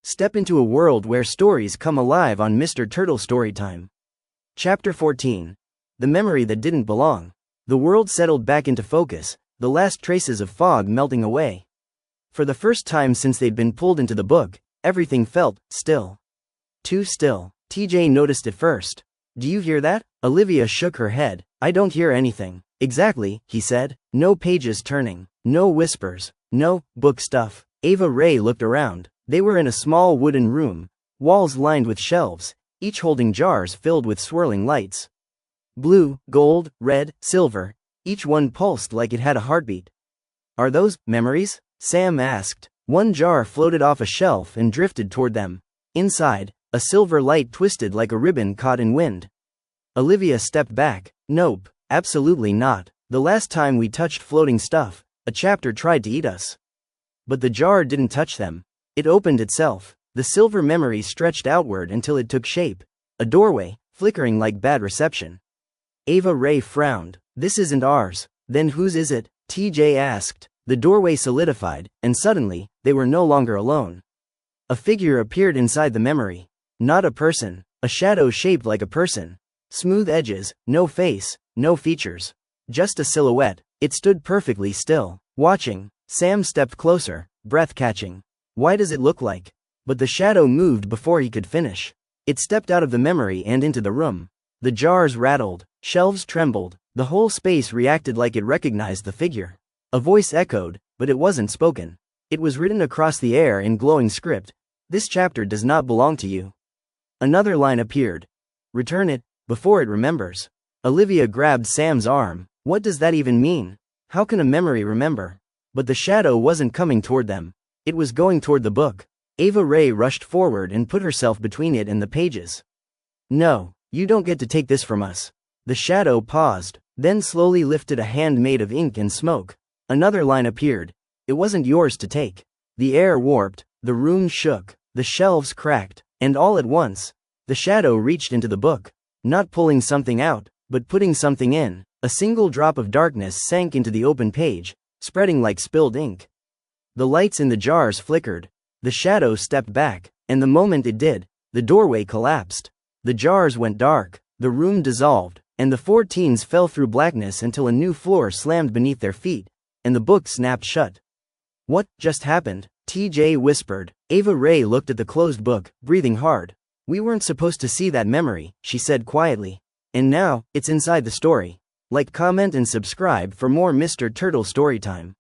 Step into a world where stories come alive on Mr. Turtle Storytime. Chapter 14. The Memory That Didn't Belong. The world settled back into focus, the last traces of fog melting away. For the first time since they'd been pulled into the book, everything felt still. Too still. TJ noticed it first. "Do you hear that?" Olivia shook her head. "I don't hear anything." "Exactly," he said. "No pages turning. No whispers. No book stuff." Ava Ray looked around. They were in a small wooden room, walls lined with shelves, each holding jars filled with swirling lights. Blue, gold, red, silver, each one pulsed like it had a heartbeat. "Are those memories?" Sam asked. One jar floated off a shelf and drifted toward them. Inside, a silver light twisted like a ribbon caught in wind. Olivia stepped back. "Nope, absolutely not. The last time we touched floating stuff, a chapter tried to eat us." But the jar didn't touch them. It opened itself. The silver memory stretched outward until it took shape. A doorway, flickering like bad reception. Ava Ray frowned. "This isn't ours." "Then whose is it?" TJ asked. The doorway solidified, and suddenly, they were no longer alone. A figure appeared inside the memory. Not a person. A shadow shaped like a person. Smooth edges, no face, no features. Just a silhouette. It stood perfectly still, watching. Sam stepped closer, breath catching. "Why does it look like?" But the shadow moved before he could finish. It stepped out of the memory and into the room. The jars rattled, shelves trembled, the whole space reacted like it recognized the figure. A voice echoed, but it wasn't spoken. It was written across the air in glowing script. "This chapter does not belong to you." Another line appeared. "Return it, before it remembers." Olivia grabbed Sam's arm. "What does that even mean? How can a memory remember?" But the shadow wasn't coming toward them. It was going toward the book. Ava Ray rushed forward and put herself between it and the pages. "No, you don't get to take this from us." The shadow paused, then slowly lifted a hand made of ink and smoke. Another line appeared. "It wasn't yours to take." The air warped, the room shook, the shelves cracked, and all at once, the shadow reached into the book. Not pulling something out, but putting something in. A single drop of darkness sank into the open page, spreading like spilled ink. The lights in the jars flickered. The shadow stepped back, and the moment it did, the doorway collapsed. The jars went dark, the room dissolved, and the four teens fell through blackness until a new floor slammed beneath their feet, and the book snapped shut. "What just happened?" TJ whispered. Ava Ray looked at the closed book, breathing hard. "We weren't supposed to see that memory," she said quietly. "And now, it's inside the story." Like, comment and subscribe for more Mr. Turtle Storytime.